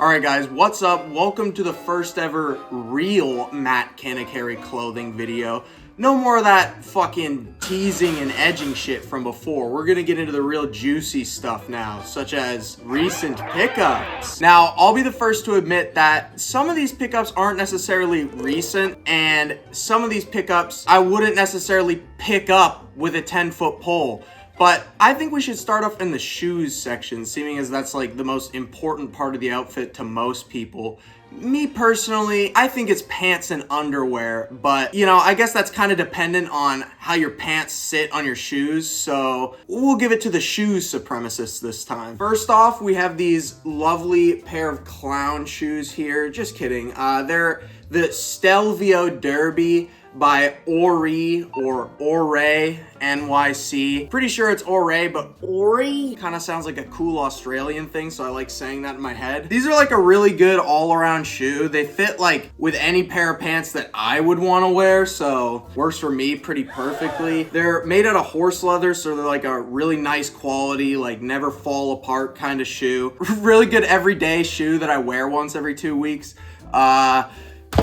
Alright guys, what's up? Welcome to the first ever real Matt Kanakari clothing video. No more of that fucking teasing and edging shit from before. We're gonna get into the real juicy stuff now, such as recent pickups. Now, I'll be the first to admit that some of these pickups aren't necessarily recent, and some of these pickups I wouldn't necessarily pick up with a 10-foot pole. But I think we should start off in the shoes section, seeming as that's like the most important part of the outfit to most people. Me personally, I think it's pants and underwear, but you know, I guess that's kind of dependent on how your pants sit on your shoes, so we'll give it to the shoes supremacists this time. First off, we have these lovely pair of clown shoes here. Just kidding. They're the Stelvio Derby by Ori or Ore NYC. Pretty sure it's Ore, but Ori kind of sounds like a cool Australian thing, so I like saying that in my head. These are like a really good all-around shoe. They fit like with any pair of pants that I would want to wear, so works for me pretty perfectly. They're made out of horse leather, so they're like a really nice quality, like never fall apart kind of shoe. Really good everyday shoe that I wear once every 2 weeks.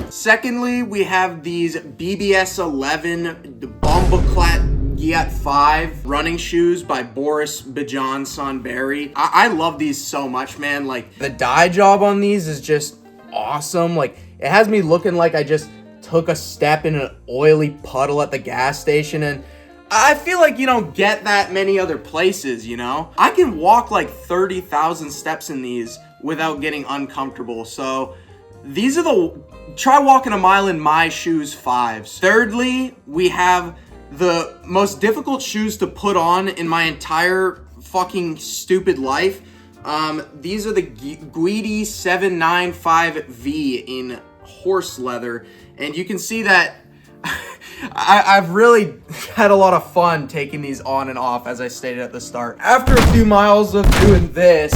Secondly, we have these BBS 11 Bombaclat Giat 5 running shoes by Boris Bijan Sonberry. I love these so much, man. Like, the dye job on these is just awesome. Like, it has me looking like I just took a step in an oily puddle at the gas station, and I feel like you don't get that many other places, you know? I can walk like 30,000 steps in these without getting uncomfortable, so these are try walking a mile in my shoes 5s. Thirdly, we have the most difficult shoes to put on in my entire fucking stupid life. These are the Guidi 795V in horse leather, and you can see that I've really had a lot of fun taking these on and off, as I stated at the start. After a few miles of doing this,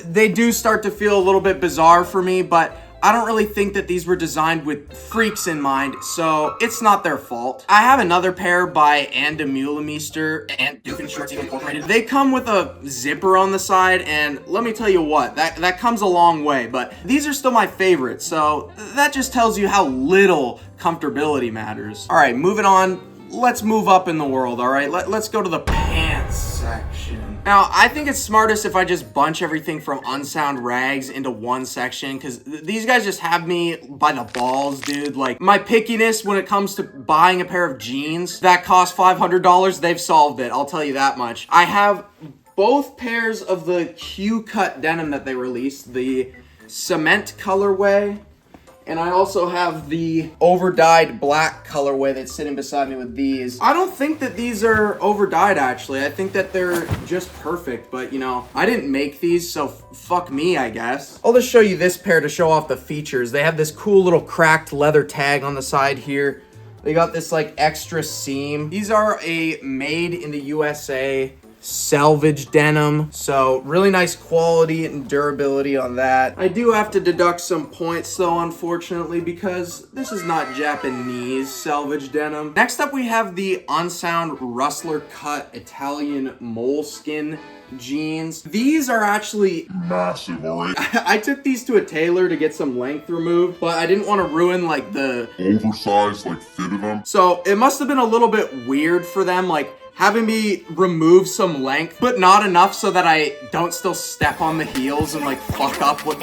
they do start to feel a little bit bizarre for me, but I don't really think that these were designed with freaks in mind, so it's not their fault. I have another pair by Anda Mulemeister and Duke Shorts Incorporated. They come with a zipper on the side, and let me tell you what, that comes a long way, but these are still my favorites, so that just tells you how little comfortability matters. All right, moving on. Let's move up in the world, all right? Let's go to the pants section. Now, I think it's smartest if I just bunch everything from Unsound rags into one section, because these guys just have me by the balls, dude. Like, my pickiness when it comes to buying a pair of jeans that cost $500, they've solved it, I'll tell you that much. I have both pairs of the Q-cut denim that they released, the cement colorway, and I also have the over-dyed black colorway that's sitting beside me with these. I don't think that these are over-dyed, actually. I think that they're just perfect, but, you know, I didn't make these, so fuck me, I guess. I'll just show you this pair to show off the features. They have this cool little cracked leather tag on the side here. They got this, like, extra seam. These are a made in the USA salvage denim, so really nice quality and durability on that. I do have to deduct some points though, unfortunately, because this is not Japanese salvage denim. Next up, we have the Unsound Rustler cut Italian moleskin jeans. These are actually massive, alright? I took these to a tailor to get some length removed, but I didn't want to ruin like the oversized like fit of them. So it must have been a little bit weird for them, like having me remove some length, but not enough so that I don't still step on the heels and like fuck up what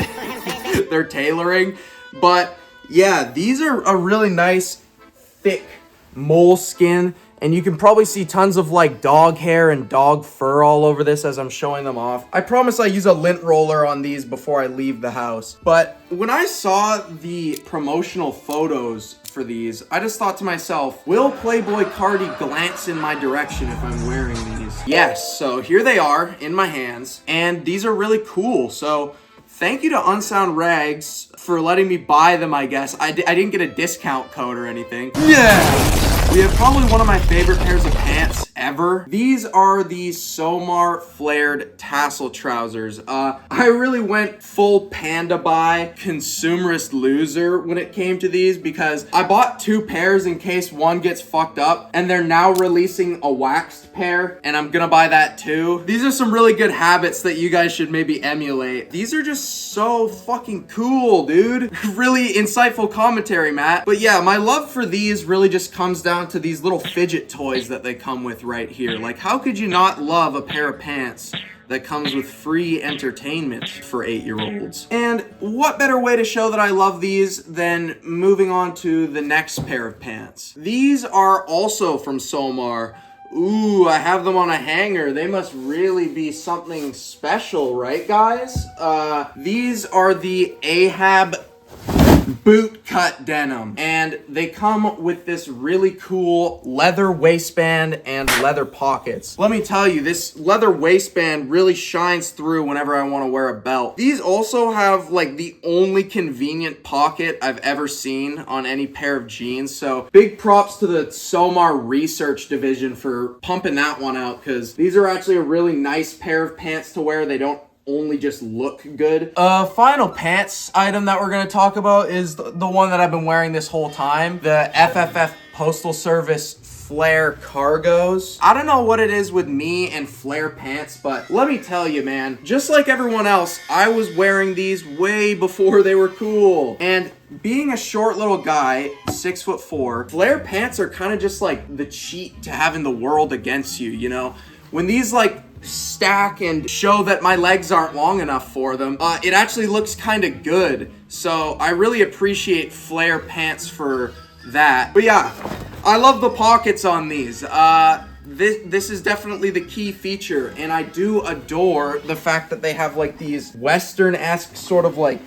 they're tailoring. But yeah, these are a really nice thick moleskin, and you can probably see tons of like dog hair and dog fur all over this as I'm showing them off. I promise I use a lint roller on these before I leave the house. But when I saw the promotional photos for these, I just thought to myself, will Playboy Cardi glance in my direction if I'm wearing these? Yes, so here they are in my hands, and these are really cool. So thank you to Unsound Rags for letting me buy them, I guess. I didn't get a discount code or anything. Yeah! We have probably one of my favorite pairs of pants ever. These are the Somar flared tassel trousers. I really went full panda buy consumerist loser when it came to these because I bought 2 pairs in case one gets fucked up, and they're now releasing a waxed pair, and I'm gonna buy that too. These are some really good habits that you guys should maybe emulate. These are just so fucking cool, dude. Really insightful commentary, Matt. But yeah, my love for these really just comes down to these little fidget toys that they come with right here. Like, how could you not love a pair of pants that comes with free entertainment for 8-year-olds? And what better way to show that I love these than moving on to the next pair of pants. These are also from Somar. Ooh, I have them on a hanger. They must really be something special, right, guys? These are the Ahab boot cut denim, and they come with this really cool leather waistband and leather pockets. Let me tell you, this leather waistband really shines through whenever I want to wear a belt. These also have like the only convenient pocket I've ever seen on any pair of jeans, so big props to the Somar research division for pumping that one out, because these are actually a really nice pair of pants to wear. They don't only just look good. Final pants item that we're gonna talk about is the one that I've been wearing this whole time. The FFF Postal Service flare cargos. I don't know what it is with me and flare pants, but let me tell you, man, just like everyone else, I was wearing these way before they were cool. And being a short little guy, 6'4", flare pants are kind of just like the cheat to having the world against you, you know? When these like stack and show that my legs aren't long enough for them, it actually looks kind of good. So I really appreciate flare pants for that. But yeah, I love the pockets on these. This is definitely the key feature, and I do adore the fact that they have like these Western-esque sort of like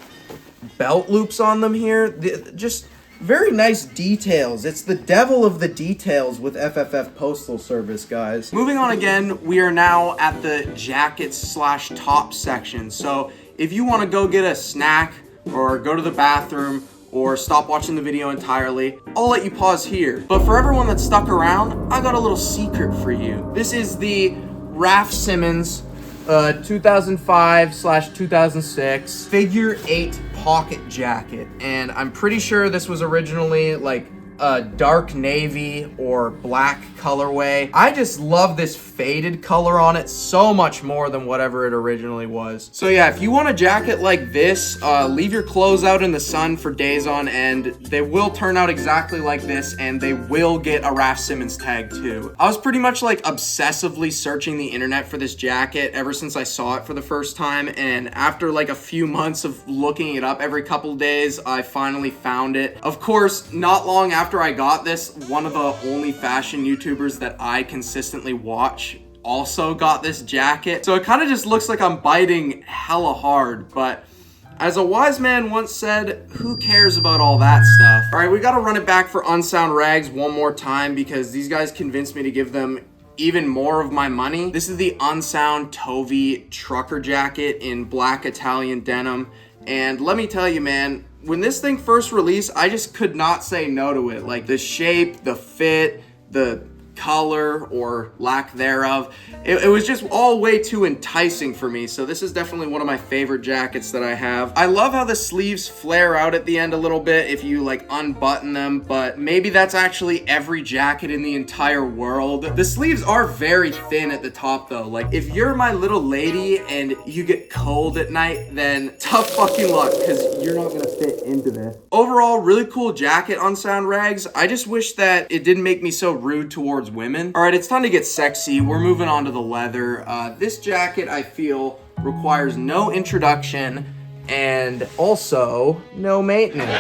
belt loops on them here. Just very nice details. It's the devil of the details with FFF Postal Service, guys. Moving on again, we are now at the jackets/top section. So if you want to go get a snack or go to the bathroom or stop watching the video entirely, I'll let you pause here. But for everyone that's stuck around, I got a little secret for you. This is the Raf Simons 2005/2006 figure 8 pocket jacket, and I'm pretty sure this was originally like a dark navy or black colorway. I just love this faded color on it so much more than whatever it originally was. So yeah, if you want a jacket like this, leave your clothes out in the sun for days on end. They will turn out exactly like this, and they will get a Raf Simons tag too. I was pretty much like obsessively searching the internet for this jacket ever since I saw it for the first time, and after like a few months of looking it up every couple days, I finally found it. Of course, not long after I got this, one of the only fashion YouTubers that I consistently watch also got this jacket. So it kind of just looks like I'm biting hella hard, but as a wise man once said, who cares about all that stuff? All right, we got to run it back for Unsound Rags one more time because these guys convinced me to give them even more of my money. This is the Unsound Tovi trucker jacket in black Italian denim. And let me tell you, man, when this thing first released, I just could not say no to it. Like the shape, the fit, the color or lack thereof, it was just all way too enticing for me. So this is definitely one of my favorite jackets that I have. I love how the sleeves flare out at the end a little bit if you like unbutton them, but maybe that's actually every jacket in the entire world. The sleeves are very thin at the top though. Like if you're my little lady and you get cold at night, then tough fucking luck, because you're not gonna fit into this. Overall, really cool jacket on Sound Rags. I just wish that it didn't make me so rude towards women. All right, it's time to get sexy. We're moving on to the leather. This jacket, I feel, requires no introduction and also no maintenance.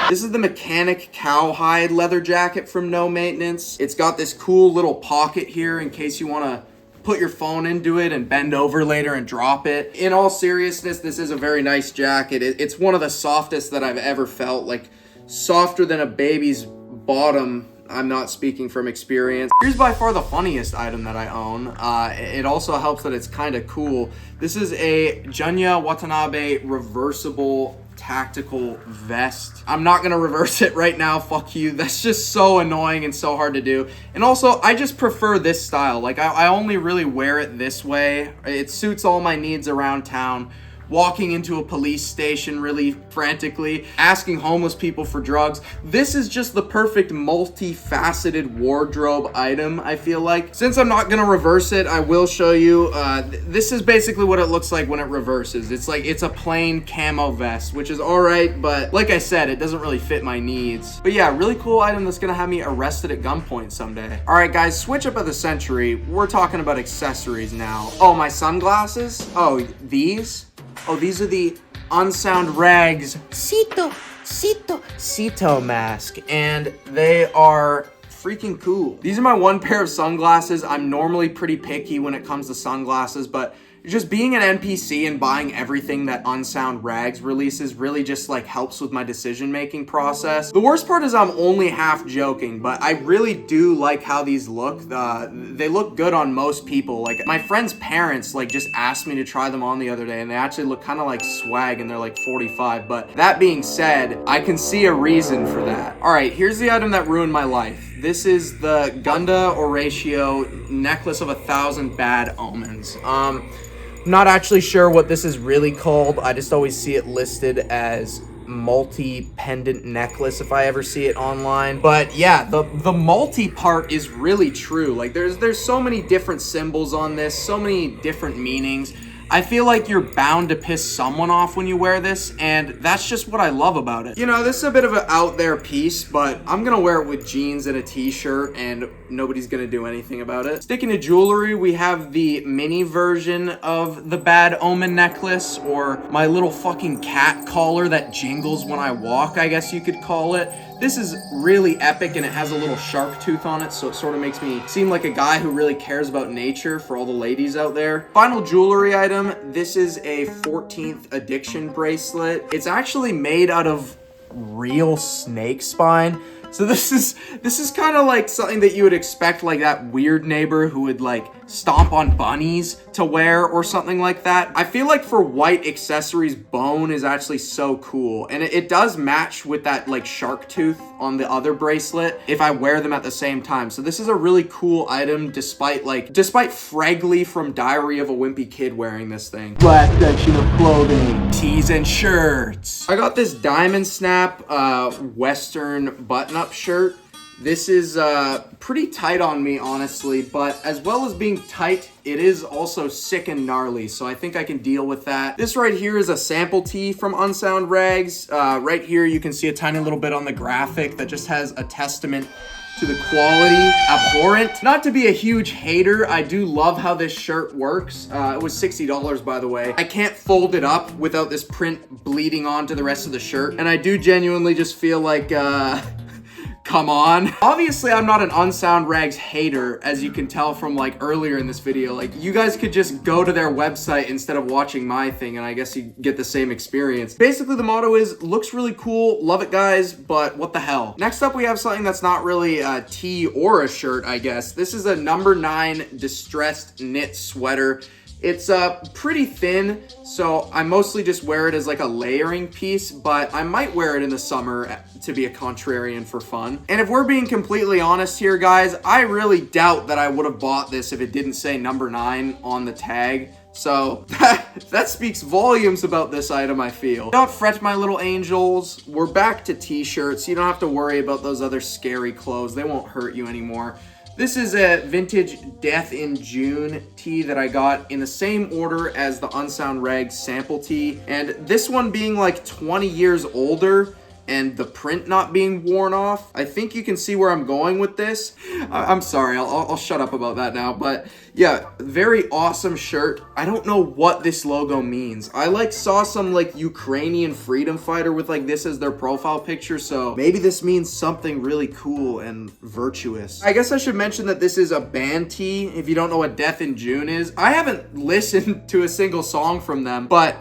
This is the Mechanic Cowhide leather jacket from No Maintenance. It's got this cool little pocket here in case you want to put your phone into it and bend over later and drop it. In all seriousness, this is a very nice jacket. It's one of the softest that I've ever felt, like softer than a baby's bottom. I'm not speaking from experience. Here's by far the funniest item that I own. It also helps that it's kind of cool. This is a Junya Watanabe reversible tactical vest. I'm not gonna reverse it right now, fuck you. That's just so annoying and so hard to do. And also, I just prefer this style. Like, I only really wear it this way. It suits all my needs around town. Walking into a police station really frantically, asking homeless people for drugs. This is just the perfect multifaceted wardrobe item, I feel like. Since I'm not gonna reverse it, I will show you. This is basically what it looks like when it reverses. It's a plain camo vest, which is all right, but like I said, it doesn't really fit my needs. But yeah, really cool item that's gonna have me arrested at gunpoint someday. All right, guys, switch up of the century. We're talking about accessories now. Oh, my sunglasses? Oh, these? Oh, these are the Unsound Rags Cito mask, and they are freaking cool. These are my one pair of sunglasses. I'm normally pretty picky when it comes to sunglasses, but just being an NPC and buying everything that Unsound Rags releases really just like helps with my decision-making process. The worst part is I'm only half joking, but I really do like how these look. They look good on most people. Like, my friend's parents like just asked me to try them on the other day, and they actually look kind of like swag, and they're like 45. But that being said, I can see a reason for that. All right, here's the item that ruined my life. This is the Gunda Horatio necklace of 1,000 bad omens. Not actually sure what this is really called. I just always see it listed as multi-pendant necklace if I ever see it online. But yeah, the multi part is really true. Like, there's so many different symbols on this, so many different meanings. I feel like you're bound to piss someone off when you wear this, and that's just what I love about it. You know, this is a bit of an out there piece, but I'm gonna wear it with jeans and a t-shirt, and nobody's gonna do anything about it. Sticking to jewelry, we have the mini version of the Bad Omen necklace, or my little fucking cat collar that jingles when I walk, I guess you could call it. This is really epic, and it has a little shark tooth on it, so it sort of makes me seem like a guy who really cares about nature for all the ladies out there. Final jewelry item, this is a 14th addiction bracelet. It's actually made out of real snake spine. So this is kind of like something that you would expect, like that weird neighbor who would like stomp on bunnies to wear or something like that. I feel like for white accessories, bone is actually so cool, and it does match with that like shark tooth on the other bracelet if I wear them at the same time. So this is a really cool item, despite Fregley from Diary of a Wimpy Kid wearing this thing. Last section of clothing, tees and shirts. I got this diamond snap Western button-up shirt. This is pretty tight on me, honestly, but as well as being tight, it is also sick and gnarly, so I think I can deal with that. This right here is a sample tee from Unsound Rags. Right here you can see a tiny little bit on the graphic that just has a testament to the quality. Abhorrent. Not to be a huge hater, I do love how this shirt works. It was $60, by the way. I can't fold it up without this print bleeding onto the rest of the shirt, and I do genuinely just feel like, come on. Obviously, I'm not an Unsound Rags hater, as you can tell from like earlier in this video. Like, you guys could just go to their website instead of watching my thing, and I guess you get the same experience. Basically, the motto is, looks really cool, love it guys, but what the hell. Next up, we have something that's not really a tee or a shirt, I guess. This is a number 9 distressed knit sweater. It's pretty thin, so I mostly just wear it as like a layering piece, but I might wear it in the summer to be a contrarian for fun. And if we're being completely honest here, guys, I really doubt that I would have bought this if it didn't say number 9 on the tag. So that speaks volumes about this item, I feel. Don't fret, my little angels. We're back to t-shirts. You don't have to worry about those other scary clothes. They won't hurt you anymore. This is a vintage Death in June tee that I got in the same order as the Unsound Rags sample tee. And this one being like 20 years older and the print not being worn off, I think you can see where I'm going with this. I'm sorry, I'll shut up about that now. But yeah, very awesome shirt. I don't know what this logo means. I like saw some like Ukrainian freedom fighter with like this as their profile picture, so maybe this means something really cool and virtuous. I guess I should mention that this is a band tee, if you don't know what Death in June is. I haven't listened to a single song from them, but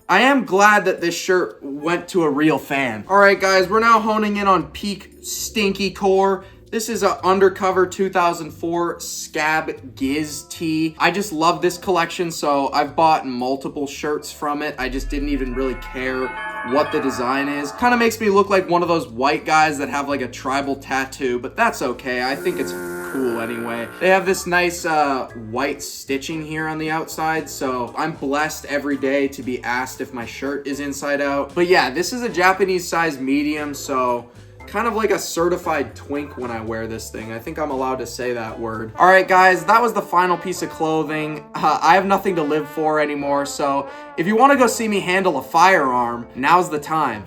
I am glad that this shirt went to a real fan. All right, guys, we're now honing in on peak stinky core. This is a Undercover 2004 Scab Giz tee. I just love this collection, so I've bought multiple shirts from it. I just didn't even really care what the design is. Kind of makes me look like one of those white guys that have like a tribal tattoo, but that's okay. I think it's cool anyway. They have this nice white stitching here on the outside, so I'm blessed every day to be asked if my shirt is inside out. But yeah, this is a Japanese size medium, so kind of like a certified twink when I wear this thing. I think I'm allowed to say that word. All right, guys, that was the final piece of clothing. I have nothing to live for anymore, so if you want to go see me handle a firearm, now's the time.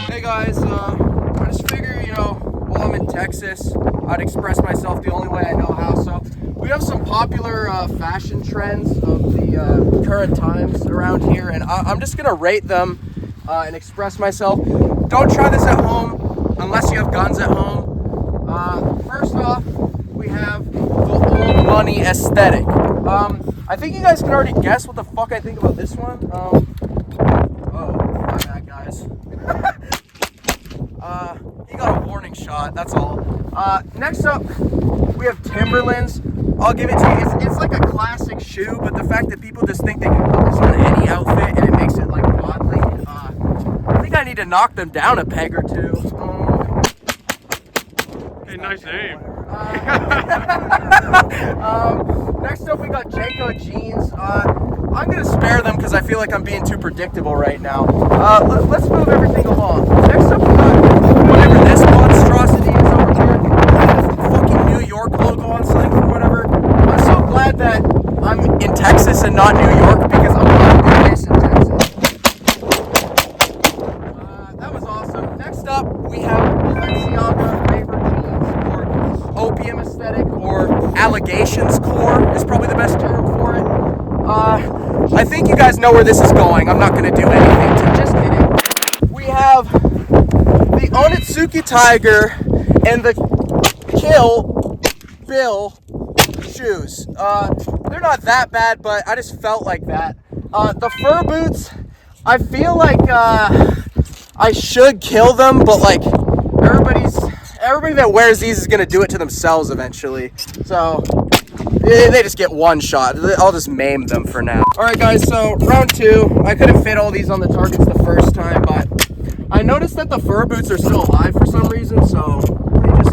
Hey guys, I just figure, you know, while I'm in Texas, I'd express myself the only way I know how. So we have some popular fashion trends of the current times around here, and I'm just gonna rate them and express myself. Don't try this at home unless you have guns at home. First off, we have the old money aesthetic. I think you guys can already guess what the fuck I think about this one. Oh, my bad, guys. He got a warning shot, that's all. Next up, we have Timberlands. I'll give it to you. It's like a classic shoe, but the fact that people just think they can put this on any outfit and it makes it like godly. I think I need to knock them down a peg or two. Hey, nice name. Next up, we got Janko jeans. I'm gonna spare them because I feel like I'm being too predictable right now. Let's move everything along. Next up, we got whatever this monstrosity is over here. Fucking New York logo on something or whatever. I'm so glad that I'm in Texas and not New York because I'm not doing this in Texas. That was awesome. Next up, we have Balenciaga Raver jeans, or opium aesthetic, or allegations core is probably the best term for it. I think you guys know where this is going. I'm not going to do anything to just kidding. We have the Onitsuki Tiger and the Kill Bill shoes. They're not that bad, but I just felt like that. The fur boots, I feel like I should kill them, but like everybody that wears these is gonna do it to themselves eventually. So they just get one shot. I'll just maim them for now. All right, guys. So round two. I couldn't fit all these on the targets the first time, but I noticed that the fur boots are still alive for some reason. So we just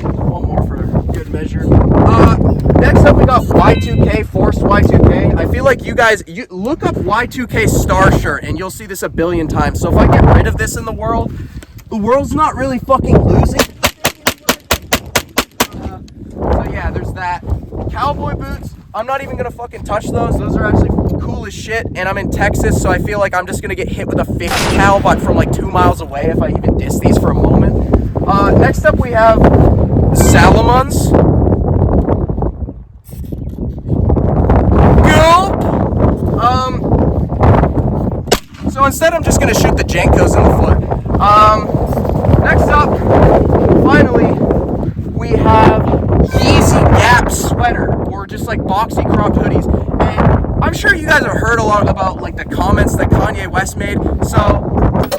one more for good measure. Next up, we got Y2K, forced Y2K. I feel like you guys, look up Y2K star shirt and you'll see this a billion times. So if I get rid of this in the world's not really fucking losing. So yeah, there's that. Cowboy boots, I'm not even gonna fucking touch those. Those are actually cool as shit. And I'm in Texas, so I feel like I'm just gonna get hit with a 50 cal, but from like 2 miles away if I even diss these for a moment. Next up, we have Salomons. So instead, I'm just gonna shoot the Jankos in the foot. Next up, finally, we have Yeezy Gap sweater, or just like boxy cropped hoodies. And I'm sure you guys have heard a lot about like the comments that Kanye West made. So